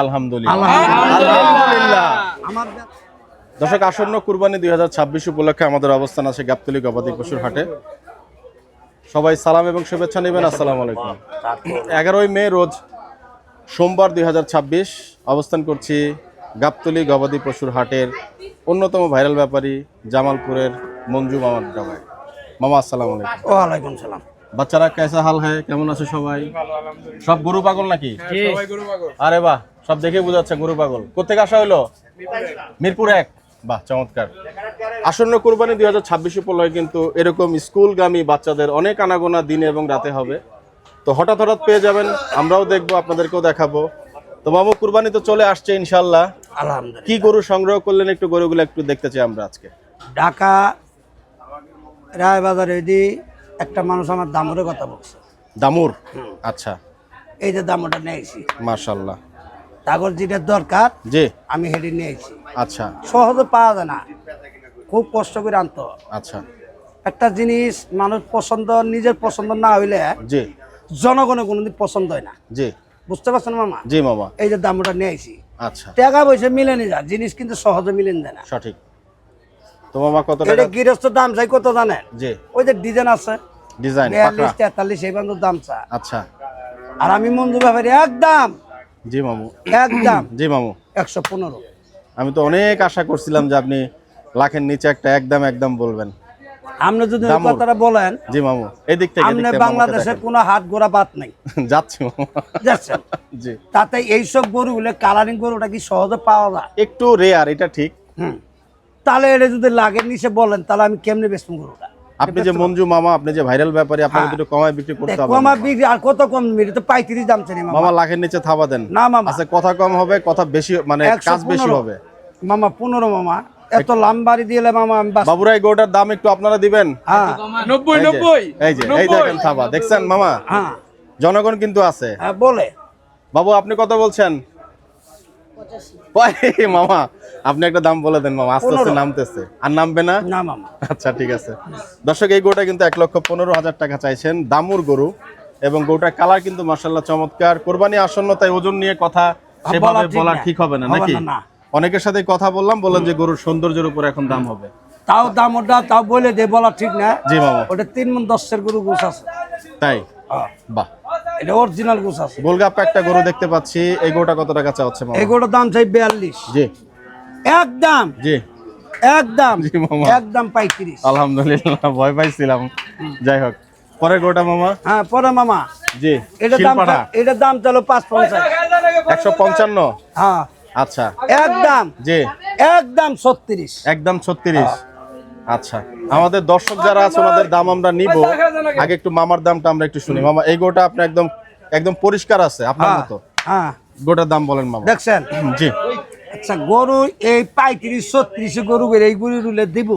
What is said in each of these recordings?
আলহামদুলিল্লাহ। দর্শক, আসন্ন কুরবানি 2026 উপলক্ষে আমাদের অবস্থান আছে গাবতলী গবাদি পশুর হাটে। সবাই সালাম এবং শুভেচ্ছা নেবেন। আসসালামু আলাইকুম। 11 মে রোজ সোমবার 2026 অবস্থান করছি গাবতলী গবাদি পশুর হাটের অন্যতম ভাইরাল ব্যাপারী জামালপুরের মঞ্জু মামার ডাবায়। মামা আসসালামু আলাইকুম। ওয়ালাইকুম সালাম। বাচ্চারা कैसा हाल है, কেমন আছে সবাই? সব গরু পাগল নাকি? সবাই গরু পাগল। আরে বাহ, সব দেখে বোঝা যাচ্ছে গরু পাগল। কোথেকে আসা হলো? মিরপুর 1। বাহ, চমৎকার। আসন্ন কুরবানি 2026 উপলক্ষে কিন্তু এরকম স্কুলগামী বাচ্চাদের অনেক আনাগোনা দিনে এবং রাতে হবে। তো হঠাৎ পেয়ে যাবেন, আমরাও দেখবো, আপনাদেরকেও দেখাবো। তো মামু, কুরবানি তো চলে আসছে ইনশাআল্লাহ। আলহামদুলিল্লাহ। কি গরু সংগ্রহ করলেন, একটু গরুগুলো একটু দেখতে চাই আমরা আজকে। ঢাকা রায়বাজারে একটা মানুষ আমার দামুরের কথা বলছে। দামুর? আচ্ছা, এই যে দামটা নিয়েছি, মাশাআল্লাহ। তাগর যেটা দরকার জি, আমি হেঁটে নিয়েছি। আচ্ছা সহজে পাওয়া যায় না, খুব কষ্ট করে আনতে হয়। আচ্ছা, একটা জিনিস মানুষ পছন্দ, নিজের পছন্দ না হইলে জি জনগণের কোনোদিন পছন্দ হয় না। জি বুঝতে পারছেন মামা? জি মামা। এই যে দামটা নিয়েছি, আচ্ছা, টাকা পয়সা মিলে নি যা, জিনিস কিন্তু সহজে মিলেন যায় না। সঠিক। তো মামা কত এটা টাকা? গৃহস্থ দাম চাই কত জানেন? জি, ওই যে ডিজাইন আছে ডিজাইন 42 পাকড়া। 43 এই বান্ধব দাম চা। আচ্ছা, আর আমি মঞ্জু ব্যাপারে একদম জি মামু। একদম জি মামু, 115। আমি তো অনেক আশা করছিলাম যে আপনি লাখের নিচে একটা একদম বলবেন। আপনি যদি ওই দামুর। কথাটা বলেন, জি মামু, এই দিক থেকে আপনি বাংলাদেশের কোনো হাট গোড়া বাদ নাই। যাচ্ছি মামু। যাচ্ছেন জি, তাতে এইসব গরুগুলো কালারিং গরুটা কি সহজে পাওয়া যায়? একটু রেয়ার, এটা ঠিক। তাহলে এটা যদি লাগের নিচে বলেন, তাহলে আমি কেমনে বেচবো গরুটা? আপনি যে মঞ্জু মামা, আপনি যে ভাইরাল ব্যাপারী, আপনাকে একটু কমায় বিক্রি করতে হবে। কমা বিক্রি আর কত কম মিলে তো 35 দাম চাই মামা। মামা লাখের নিচে থাবা দেন না মামা, আচ্ছা, কথা কম হবে, কথা বেশি, মানে কাজ বেশি 115 হবে। মামা। 15 মামা, এত লাম্বারি দিলে মামা আমি বাবুরাই গোটার দাম একটু আপনারা দিবেন। হ্যাঁ 90 এই যে এই দেখেন থাবা, দেখছেন মামা? হ্যাঁ জনগণ কিন্তু আছে। হ্যাঁ বলে। বাবু, আপনি কত বলছেন? 85। মামা, আপনি একটা দাম বলে দেন মামা, আস্তে আস্তে নামতেছে। আর নামবে না? না মামা। আচ্ছা, ঠিক আছে। দর্শক, এই গরুটা কিন্তু 1,15,000 টাকা চাইছেন, দামুর গরু। এবং গরুটার কালার কিন্তু মাশাআল্লাহ চমৎকার। কোরবানি আসন্ন, তাই ওজন নিয়ে কথা সেভাবে বলা ঠিক হবে না নাকি? অনেকের সাথে কথা বললাম, বললেন যে গরুর সৌন্দর্যের উপর এখন দাম হবে। তাও দাম ওটা তাও বলে দে, বলা ঠিক না। জি মামা। ওটা 3 মণ 10 গরু গোছ আছে। তাই? হ্যাঁ, বাহ। এটা অরিজিনাল গোছ আছে। গোলগাপ্পা একটা গরু দেখতে পাচ্ছি, এই গরুটা কত টাকা চাচ্ছে মামা? এই গরুটার দাম চাই 42। জি একদম জি একদম জি মামা। একদম 35। আলহামদুলিল্লাহ, ভয় পাইছিলাম। যাই হোক, পরের গরুটা মামা। হ্যাঁ পরে মামা, জি, এটার দাম শিলপাড়া। এটার দাম চলো 550। 155। হ্যাঁ আচ্ছা, একদম জি একদম 36। একদম 36। আচ্ছা, আমাদের দর্শক যারা আছে ওনাদের দাম আমরা নিব, আগে একটু মামার দামটা আমরা একটু শুনি। মামা, এই গোটা আপনি একদম পরিষ্কার আছে আপনার হ্যাঁ মতো। হ্যাঁ গোটার দাম বলেন মামা। দেখছেন? জি, আচ্ছা, গরু এই 35 36 গরু এই গরু রুলে দিব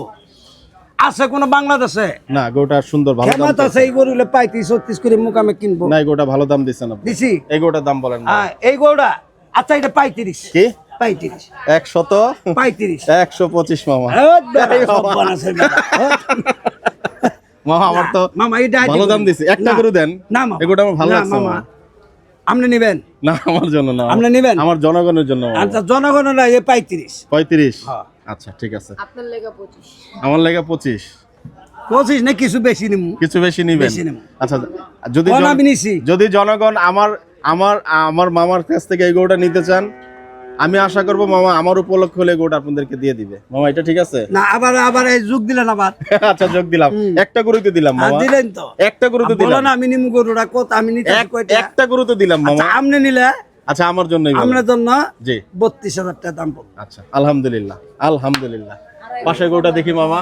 আছে কোন বাংলাদেশে? না, গোটা সুন্দর, ভালো দাম খেমাত আছে এই গরু 35 36 করে মুকামে কিনবো? না, এই গোটা ভালো দাম দিছেন আপনি। দিছি। এই গোটার দাম বলেন মামা। হ্যাঁ এই গরুটা আচ্ছা, এটা 35। কি? 35 135। 125 মামা। মামা, আমার তো মামা এই ভালো দাম দিছি, একটা গরু দেন। না মামা, এই গোটা আমার ভালো লাগছে মামা। আপনি নেবেন? না, আমার জন্য না, আপনি নেবেন? আমার জনগণের জন্য মামা। আচ্ছা, জনগণের না, এই 35। 35। হ্যাঁ। আচ্ছা, ঠিক আছে। আপনার লেগা 25। আমার লেগে 25। 25 না, কিছু বেশি নিমু। কিছু বেশি নিবেন? বেশি নেব। আচ্ছা, যদি কোন আমি নিছি? যদি জনগণ আমার মামার কাছ থেকে এই গরুটা নিতে চান, আমি আশা করব মামা আমার উপলক্ষ হলে গরুটা আপনাদেরকে দিয়ে দিবে। মামা, এটা ঠিক আছে? না, আবার এই যোগ দিলেন আবার। আচ্ছা, যোগ দিলাম। একটা গরুতে দিলাম মামা। দিলেন তো? একটা গরুতে দিলাম। বলেন আমি নিমু গরুটা কত, আমি নিতে কয়টা? একটা গরুতে দিলাম মামা। আচ্ছা, আপনি নিলে? আচ্ছা, আমার জন্যই বলেন। আপনার জন্য জি 32,000 টাকা দাম পড়বে। আচ্ছা, আলহামদুলিল্লাহ আলহামদুলিল্লাহ। পাশে গরুটা দেখি মামা।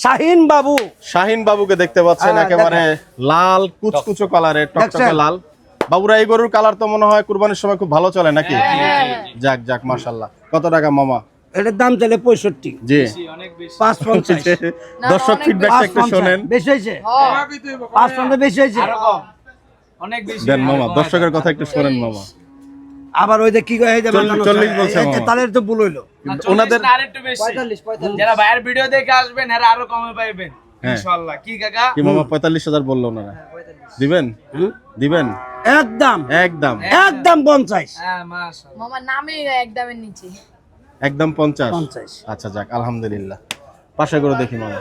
শাহিন বাবু। শাহিন বাবুকে দেখতে পাচ্ছেন, হ্যাঁ, একেবারে লাল কুচকুচো কালারের, টকটকে লাল। বাবুরা, এই গরুর কালার তো মনে হয় কুরবানির সময় খুব ভালো চলে নাকি? যাক যাক, মাশাআল্লাহ। কত টাকা মামা? এটার দাম চলে 65। জি, 550। দর্শক ফিডব্যাকটা একটু শুনেন। বেশি হয়েছে? 550 বেশি হয়েছে? অনেক বেশি দেন মামা, দর্শকের কথা একটু শুনেন মামা। আবার ওই যে কি কয় যাবে? 40 বলছে মামা। তাহলে তো ভুল হইলো। ওনাদের আরেকটু বেশি। যারা ভাইয়ের ভিডিও দেখে আসবেন এরা আরো কমে পাইবেন। হ্যাঁ। ইনশাআল্লাহ কি কাকা কি মামা 45,000 বললো না? দিবেন? দিবেন? একদম একদম একদম 50 হ্যাঁ মাশাআল্লাহ মামা নামে একদমের নিচে একদম 50। 50 আচ্ছা যাক, আলহামদুলিল্লাহ। পাশে করে দেখি মামা।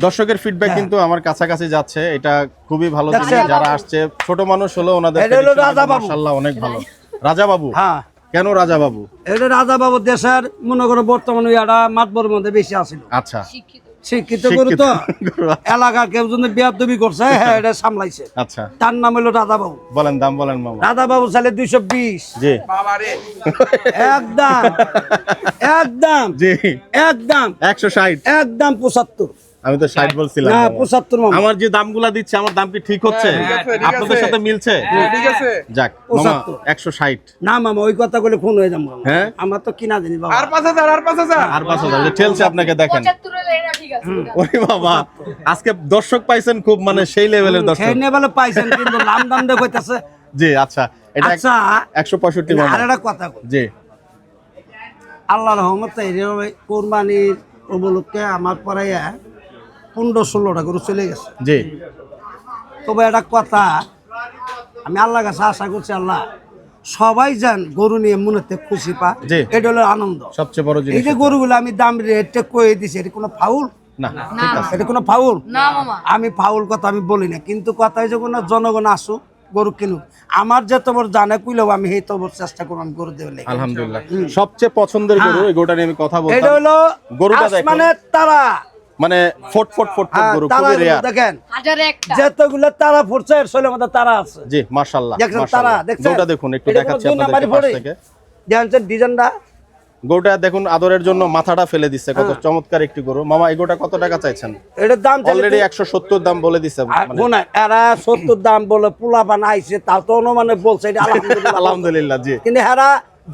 দর্শকের ফিডব্যাক কিন্তু আমার কাছাকাছি যাচ্ছে, এটা খুবই ভালো জিনিস। দেখছেন? যারা আসছে ছোট মানুষ হলো ওনাদের এটা হলো রাজা বাবু। মাশাআল্লাহ অনেক ভালো। রাজা বাবু? হ্যাঁ কেন রাজা বাবু? এটা রাজা বাবু দেশের মনে করো বর্তমানে ইয়ারা মাতবর মধ্যে বেশি আছিল, আচ্ছা শিক্ষিত শিক্ষিত গরু তো এলাকার কেউ যদি বিয়াদবি করছে হ্যাঁ এটা সামলাইছে। আচ্ছা তার নাম হলো রাজা বাবু। বলেন, দাম বলেন মামা। রাজা বাবু চাইলে 220। জি বাবারে একদম একদম জি একদম 160। একদম 75। আমি তো 60 বলছিলাম না মামা। 75 মামা। আমার যে দামগুলা দিচ্ছে আমার দাম কি ঠিক হচ্ছে? ঠিক আপনাদের আছে। সাথে মিলছে? ঠিক আছে যাক মামা 75 160। না মামা ওই কথা বলে খুন হয়ে যাবো মামা। হ্যাঁ? আমার তো কিনা জানি বাবা। আর 5000 আর 5000 আর 5,000 যে ঠেলছে আপনাকে দেখেন। 75 হলে এটা ঠিক আছে ওরে বাবা, আজকে দর্শক পাইছেন খুব, মানে সেই লেভেলের দর্শক। সেই নেবেলে পাইছেন কিন্তু নাম দাম দিয়ে কইতাছে। জি আচ্ছা, এটা আচ্ছা 165 মামা। আর একটা কথা কই, জি আল্লাহর রহমতে এরকম কোরবানির উপলক্ষে আমার পরে 15-16টা গরু চলে গেছে। জি তবে একটা কথা, আমি আল্লাহর কাছে আশা করছি আল্লাহ সবাই যেন গরু নিয়ে মনেতে খুশি পা, জি। এটা হলো আনন্দ। সবচেয়ে বড় এই জিনিস যে গরুগুলো আমি দাম রেটে কয়ে দিছি, এটা কোনো ফাউল? না। না এটা কোনো ফাউল? না মামা আমি ফাউল কথা আমি বলি না, কিন্তু কথা হয়েছে কোনো জনগণ আসুক গরু কিনুক, আমার যে তোমার জানে কুইলেও আমি সেই তোমার চেষ্টা করবো আমি গরু দেবে। আলহামদুলিল্লাহ। সবচেয়ে পছন্দের গরু, এই গরুটা নিয়ে আমি কথা এটা বলতাম। হলো গরুটা দেখো। আসমানের তারা। মানে ফট ফট ফট ফট হ্যাঁ, গরু, তারা খুবই গরু রেয়ার। দেখেন হাজারে একটা যতগুলো তারা ফুটছে এর শরীরের মধ্যে তারা আছে। জি মাশাআল্লাহ দেখছেন তারা, মাশাআল্লাহ। দেখছেন? গরুটা দেখুন, একটু এটা কোনো দেখাচ্ছি দুই নাম্বারই আপনাদের কাছ পড়ে। থেকে। দেখছেন ডিজাইনটা? গরুটা দেখুন আদরের জন্য মাথাটা ফেলে দিচ্ছে, কত চমৎকার একটি গরু। মামা এই গরুটা কত টাকা চাইছেন? এটার দাম চাইলে অলরেডি 170 দাম বলে দিছে। মানে শোনা, এরা 70 দাম বলে পোলা বানাইছে, তাও তো অনুমানে বলছে এটা আলহামদুলিল্লাহ। আলহামদুলিল্লাহ। জি কিন্তু এরা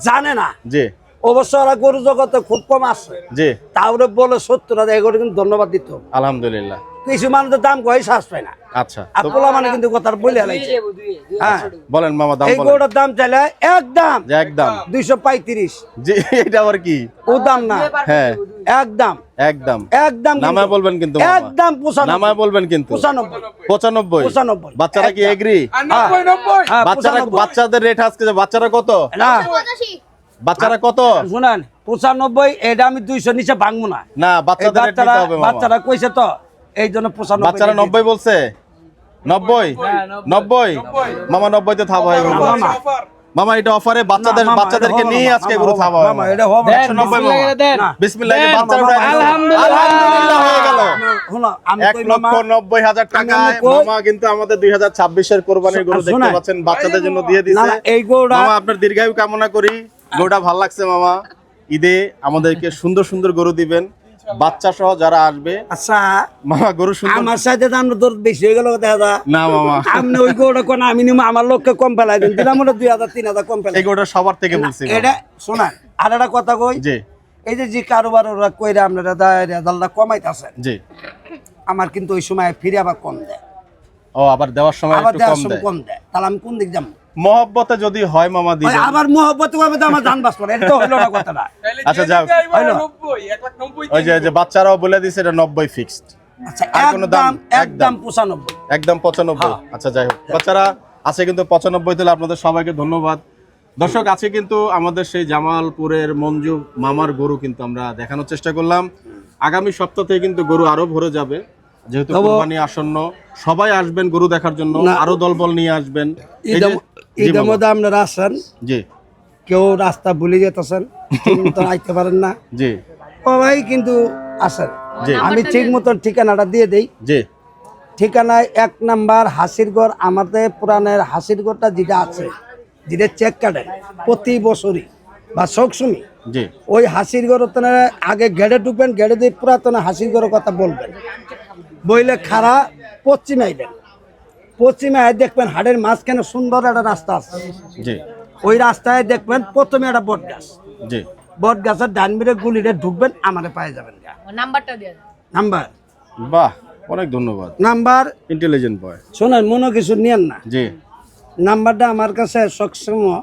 জানে না, জি অবশ্য ওরা গরু জগতে খুব কম আছে, জি তাহলে বলে 70 এগুলো কিন্তু ধন্যবাদ দিত। আলহামদুলিল্লাহ। কিছু মানুষের দাম কয় শ্বাস পায় না, আচ্ছা আর তো পোলা মানে কিন্তু কথা বলে লাইছে। হ্যাঁ, বলেন মামা, দাম এই বলেন। গরুটার দাম চাইলে একদম যে একদম 235। জি, এটা আবার কি? ও দাম না, হ্যাঁ একদম একদম একদম নামায় বলবেন কিন্তু মামা। একদম 95। নামায় বলবেন কিন্তু 95 95। বাচ্চারা কি এগ্রি? আর 90 90 হ্যাঁ, বাচ্চারা, 95 বাচ্চাদের রেট আজকে যে বাচ্চারা কত? না বাচ্চারা কত? শুনেন 95, এটা আমি 200 নিচে ভাঙবো না। না, এই বাচ্চাদের রেট বাচ্চারা নিতে হবে মামা। বাচ্চারা কইছে তো এই জন্য 95। বাচ্চারা 90 বলছে। 90 90 মামা 90 তে থাবা হয় গরু। মামা। অফার মামা এটা অফারে বাচ্চাদের, না, মামা, বাচ্চাদেরকে এটা হবে নিয়ে না, আজকে মামা, গরু থাবা হয় মামা, মামা। এটা হবে না। 190 বিসমিল্লাহ মামা। দেন না। বিসমিল্লাহ, দেন, বাচ্চারা মামা, উঠায় দিল। আলহামদুলিল্লাহ। আলহামদুলিল্লাহ হয়ে গেল। শোনো, আমি কই 1,90,000 টাকায় কই- মামা কিন্তু আমাদের 2026 এর কোরবানির গরু দেখতে শোনেন। পাচ্ছেন, বাচ্চাদের জন্য দিয়ে না, দিছে। না, এই গরুটা মামা আপনার দীর্ঘায়ু কামনা করি। গরুটা ভালো লাগছে মামা। ঈদে আমাদেরকে সুন্দর সুন্দর গরু দিবেন, বাচ্চা সহ যারা আসবে। আচ্ছা মামা গরু সুন্দর আমার সাথে দাম দর বেশি হয়ে গেল দাদা। না মামা, আপনি ওই গরুটা কোন আমি নিব, আমার লোককে কম ফেলাই দিন, দিলাম ওটা 2000-3000 কম ফেলাই। এই গরুটা সবার থেকে বলছি মামা। এটা শোনা, আর একটা কথা কই, জি এই যে কারোবার ওরা কইরা আপনারা রেজাল্টটা কমাইতেছেন, জি। আমার কিন্তু ওই সময় ফিরে আবার কম দেয়, ও আবার দেওয়ার সময় আবার একটু দেওয়ার কম সময় দেয়। কম দেয়, তাহলে আমি কোন দিক যাবো? মহব্বতে যদি হয় মামা ওই দিবেন। আবার মহব্বত হবে তো আমার জান বাঁচবো না, এটা তো হলো না কথাটা। তাহলে আচ্ছা, যে যাও। দিকে আইবা হইলো। 90 190 ওই যে বাচ্চারাও বলে দিছে এটা 90 ফিক্সড, আচ্ছা আর কোনো দাম? একদম 95। একদম 95। আচ্ছা যাই হোক, বাচ্চারা আছে কিন্তু 95 দিলে আপনাদের সবাইকে ধন্যবাদ। দর্শক আছে কিন্তু আমাদের সেই জামালপুরের মঞ্জু মামার গরু কিন্তু আমরা দেখানোর চেষ্টা করলাম। আগামী সপ্তাহ থেকে কিন্তু গরু আরো ভরে যাবে, যেহেতু কুরবানি আসন্ন। সবাই আসবেন গরু দেখার জন্য, না। আরো দলবল নিয়ে আসবেন। এই যে- জি ঈদের মামা। মধ্যে আপনারা আসেন, জি কেউ রাস্তা ভুলে যেতেছেন, ঠিক মতন আইতে পারেন না, জি সবাই কিন্তু আসেন। জি আমি ঠিক মতন ঠিকানাটা দিয়ে দেই। জি ঠিকানায় 1 নাম্বার হাসিরগড়, আমাদের পুরানের হাসিরগড়টা যেটা আছে, যেটা চেক কাটেন প্রতি বছরই বা সবসময়, জি ওই হাসিরগড় আগে গেড়ে ঢুকবেন, গেড়ে দিয়ে পুরাতন হাসিরগড়ের কথা বলবেন, বইলে খাড়া পশ্চিমে আইবেন, পশ্চিমে আই দেখবেন হাটের মাঝখানে সুন্দর একটা রাস্তা আছে, জি ওই রাস্তায় দেখবেন প্রথমে একটা বট গাছ, জি বট গাছের ডান মিরে গুলিরে ঢুকবেন, আমারে পায়ে যাবেন। নাম্বারটা দিয়ে দাও। নাম্বার বাহ, অনেক ধন্যবাদ। নাম্বার ইন্টেলিজেন্ট বয়। শোনেন, মনে কিছু নিয়েন না, জি নাম্বারটা আমার কাছে সবসময়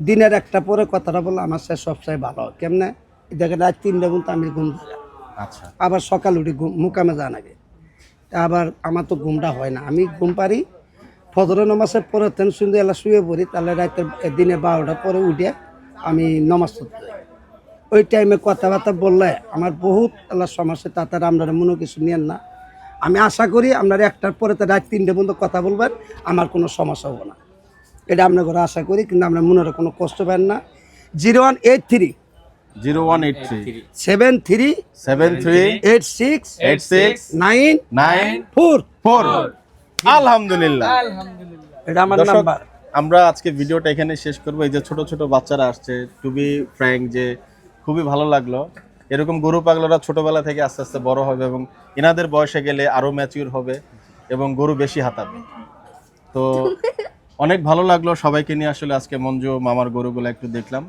দিনের একটা পরে কথাটা বলে আমার কাছে সবচেয়ে ভালো। কেমনে দেখেন, রাত 3টা পর্যন্ত আমি ঘুম ধরে, আচ্ছা আবার সকাল উঠে মুকামে যাওয়া লাগে। আবার আমার তো ঘুমটা হয় না, আমি ঘুম পারি ফজরের নামাজের পরে শুনতে এলা শুয়ে পড়ি, তাহলে রাতের দিনে 12টার পরে উঠে আমি নামাজ পড়তে যাই। ওই টাইমে কথাবার্তা বললে আমার বহুত আল্লাহ সমস্যা, তাতে আপনারা মনে কিছু নিয়েন না। আমি আশা করি আপনারা 1টার পরে তো রাত 3টে পর্যন্ত কথা বলবেন, আমার কোনো সমস্যা হবে না, এটা আপনার ঘরে আশা করি। কিন্তু আপনার মনের কোনো কষ্ট পান না। 0183 0183 73 73 86 86 94 94। আলহামদুলিল্লাহ। এটা আমার দর্শক, নাম্বার। আমরা আজকে ভিডিওটা এখানে শেষ করব। এই যে ছোট ছোট বাচ্চারা আসছে, টু বি ফ্র্যাঙ্ক, যে খুবই ভালো লাগলো। এরকম গরু পাগলারা ছোটবেলা থেকে আস্তে আস্তে বড় হবে এবং এনাদের বয়সে গেলে আরো ম্যাচিউর হবে এবং গরু বেশি হাতাবে। তো অনেক ভালো লাগলো সবাইকে নিয়ে। আসলে আজকে মঞ্জু মামার গরুগুলো একটু দেখলাম।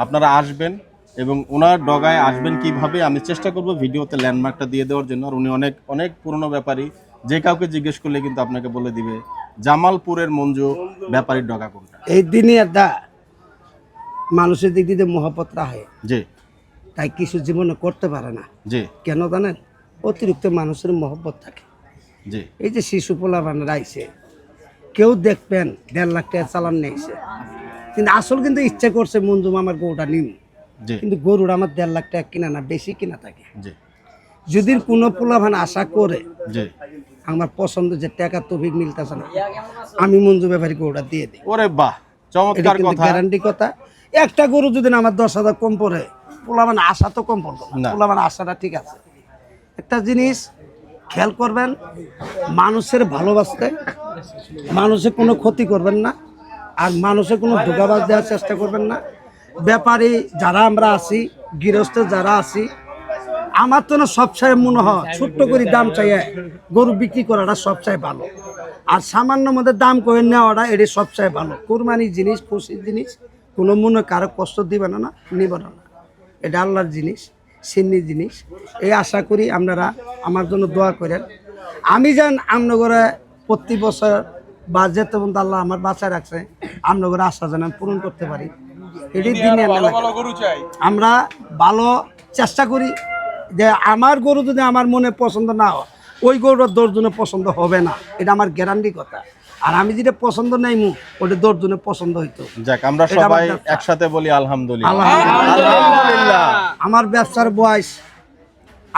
আপনারা আসবেন এবং ওনার ডগায় আসবেন কিভাবে আমি চেষ্টা করব ভিডিওতে ল্যান্ডমার্কটা দিয়ে দেওয়ার জন্য। আর উনি অনেক অনেক পুরনো ব্যাপারী, যে কাউকে জিজ্ঞেস করলে কিন্তু আপনাকে বলে দিবে জামালপুরের মঞ্জু ব্যাপারীর ডগা কোনটা। এই দিনে দা মানুষের দিক দিয়ে মহব্বত রাখে, জি তাই কিছু জীবনে করতে পারে না। জি কেন জানেন? অতিরিক্ত মানুষের মহব্বত থাকে। জি এই যে শিশু পোলাপানরা আইছে, কেউ দেখবেন 1.5 লাখ টাকা চালান নিয়েছে, কিন্তু আসল কিন্তু ইচ্ছা করছে মঞ্জু মামার গরুটা নিন, জি কিন্তু গরুর আমার 1.5 লাখ টাকা কিনা না, বেশি কিনা থাকে। জি যদি কোনো পোলাপান আশা করে জি আমার পছন্দ যে টাকা তৌফিক মিলতেছে না, আমি মঞ্জু ব্যাপারী গরুটা দিয়ে দিই। ওরে বাহ, এটা চমৎকার কিন্তু কথা। গ্যারান্টি কথা। একটা গরু যদি না আমার 10,000 কম পড়ে, পোলাপান আশা তো কম পড়বে না। না, পোলাপান আশাটা ঠিক আছে। একটা জিনিস খেয়াল করবেন, মানুষের ভালোবাসতে, মানুষের কোনো ক্ষতি করবেন না, আর মানুষের কোনো ধোঁকাবাজ দেওয়ার চেষ্টা করবেন না। ব্যাপারী যারা আমরা আছি, গৃহস্থ যারা আছি, আমার তো না সবচেয়ে মনে হয় ছোট্ট করে দাম চাইয়ে গরু বিক্রি করাটা সবচেয়ে ভালো, আর সামান্য মধ্যে দাম করে নেওয়াটা এটি সবচেয়ে ভালো। কোরবানি জিনিস, খুশির জিনিস, কোনো মনে কারো কষ্ট দিবে না, নিবে না। এটা আল্লাহর জিনিস, সিন্নি জিনিস। এই আশা করি আপনারা আমার জন্য দোয়া করেন। আমি যেন আপনার প্রতি বছর বা যেতে পর্যন্ত আল্লাহ আমার বাঁচায় রাখছে, আপনার আশা যেন আমি পূরণ করতে পারি। এটি দিনে ভালো ভালো গরু চাই। আমরা ভালো চেষ্টা করি যে আমার গরু যদি আমার মনে পছন্দ না হয়, ওই গরুটা 10 জনের পছন্দ হবে না, এটা আমার গ্যারান্টি কথা। আর আমি যেটা পছন্দ নাই ওটা 10 জনের পছন্দ হইতো। যাক, আমরা এটা আমার সবাই ব্যবসা। একসাথে বলি আলহামদুলিল্লাহ। আলহামদুলিল্লাহ। আলহামদুলিল্লাহ। আমার ব্যবসার বয়স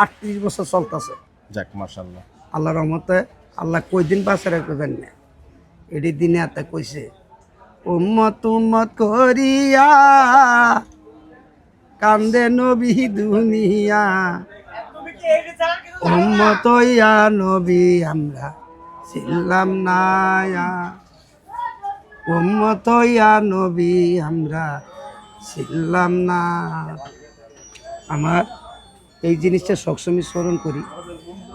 38 বছর চলতেছে। যাক, মাশাআল্লাহ। আল্লাহর রহমতে আল্লাহ কই দিন বাঁচা রাখবেন না, এটি দিনে এত কইছে উম্মত উম্মত করিয়া কান্দে নবী দুনিয়া, উম্মত ইয়া নবী আমরা ছিলাম না, উম্মত ইয়া নবী আমরা ছিলাম না। আমার এই জিনিসটা সবসময় স্মরণ করি,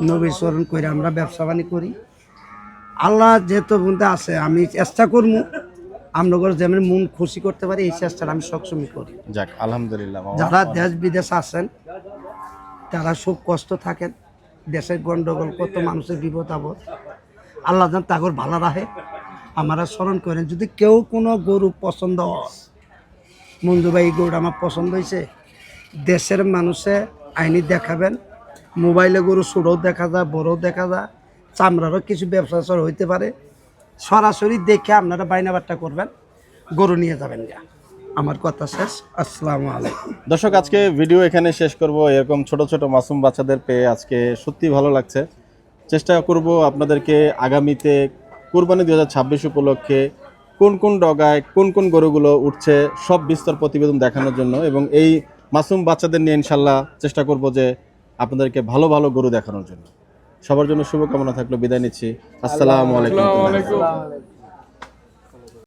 নবী স্মরণ করে আমরা ব্যবসা বাণিজ্য করি। আল্লাহ যেহেতু বলতে আছে, আমি চেষ্টা করবো আপনাদের যেমন মন খুশি করতে পারি, এই চেষ্টাটা আমি সবসময় করি। যাক, আলহামদুলিল্লাহ। মামা। যারা দেশ বিদেশ আছেন, তারা খুব কষ্ট থাকেন, দেশের গন্ডগোল, কত মানুষের বিপদ আপদ, আল্লাহ যেন তাগর ভালো রাখে। আমরা স্মরণ করেন, যদি কেউ কোনো গরু পছন্দ হয়, মঞ্জু ভাই এই গরুটা আমার পছন্দ হয়েছে, দেশের মানুষে আইনি দেখাবেন। মোবাইলে গরু ছোটও দেখা যায়, বড়ও দেখা যায়, চামড়ারও কিছু ব্যবসা হইতে পারে। সরাসরি দেখে আপনারা বাইনাবারটা করবেন, গরু নিয়ে যাবেন। আমার কথা শেষ। আসসালামু আলাইকুম। দর্শক, আজকে ভিডিও এখানে শেষ করব। এরকম ছোট ছোট মাসুম বাচ্চাদের পেয়ে আজকে সত্যি ভালো লাগছে। চেষ্টা করব আপনাদেরকে আগামীতে কুরবানি 2026 উপলক্ষে কোন কোন ডগায় কোন কোন গরুগুলো উঠছে সব বিস্তর প্রতিবেদন দেখানোর জন্য, এবং এই মাসুম বাচ্চাদের নিয়ে ইনশাল্লাহ চেষ্টা করব যে আপনাদেরকে ভালো ভালো গরু দেখানোর জন্য। সবার জন্য শুভকামনা থাকলো। বিদায় নিচ্ছি। আসসালামু আলাইকুম।